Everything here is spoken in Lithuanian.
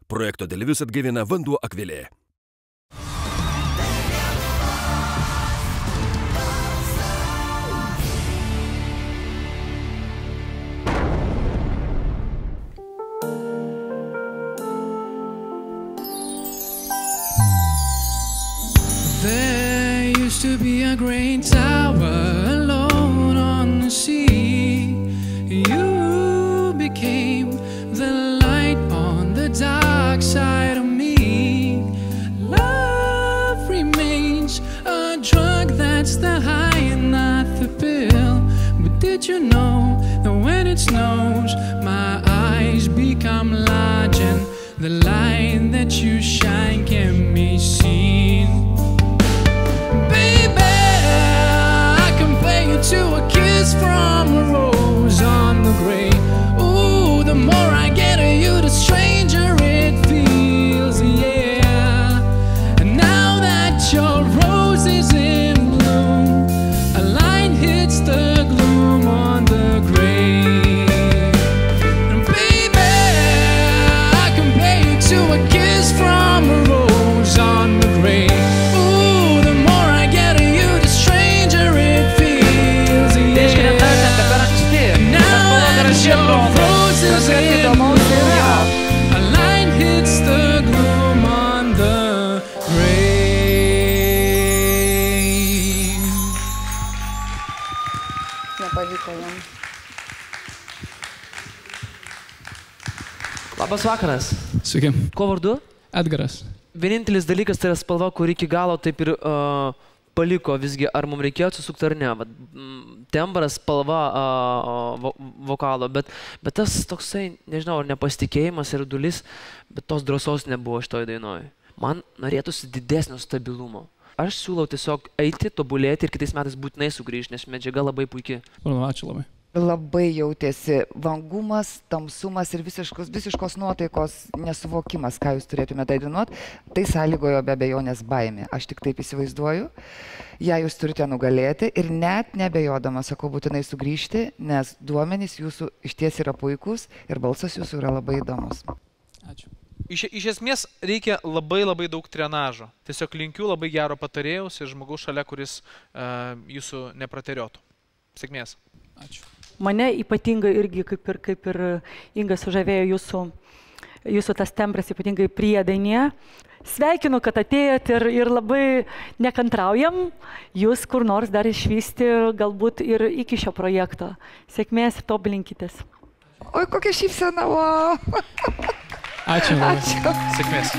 Projekto dalyvius atgaivina vanduo Akvilė. There used to be a great tower alone on the sea. You became the light on the dark side of me. Love remains a drug that's the high and not the pill. But did you know that when it snows, my eyes become large and the light that you shine can be seen? To a kiss from a rose on the grave. Ooh, the more I get of you, the stranger it feels, yeah. And now that your rose is in bloom, a light hits the gloom on the grave. And baby, I compare you to a kiss from a rose on the grave. Labas vakaras. Sveiki. Ko vardu? Edgaras. Vienintelis dalykas tai yra spalva, kur iki galo taip ir paliko visgi, ar mums reikėjo atsisukti ar ne. Tembras, spalva vokalo, bet tas toksai, nežinau, ar nepasitikėjimas ir dulis, bet tos drąsos nebuvo šitoj dainoje. Man norėtųsi didesnio stabilumo. Aš siūlau tiesiog eiti, tobulėti ir kitais metais būtinai sugrįžti, nes medžiaga labai puikiai. Ačiū labai. Labai jautėsi vangumas, tamsumas ir visiškos nuotaikos nesuvokimas, ką jūs turėtumėte dainuoti. Tai sąlygojo be abejonės baimė. Aš tik taip įsivaizduoju. Ja jūs turite nugalėti ir net nebejodama, sakau, būtinai sugrįžti, nes duomenys jūsų išties yra puikūs ir balsas jūsų yra labai įdomus. Ačiū. Iš esmės reikia labai daug trenažo. Tiesiog linkiu labai gero patarėjaus ir žmogaus šalia, kuris jūsų neprateriotų. Sėkmės. Ačiū. Mane ypatingai irgi, kaip ir Inga, sužavėjo jūsų tas tembras, ypatingai priedainė. Sveikinu, kad atėjot ir labai nekantraujam jūs kur nors dar išvysti, galbūt ir iki šio projekto. Sėkmės ir tobulinkitės. Oi, kokia šypsena, wow. Ačiū. Ačiū. Sėkmės.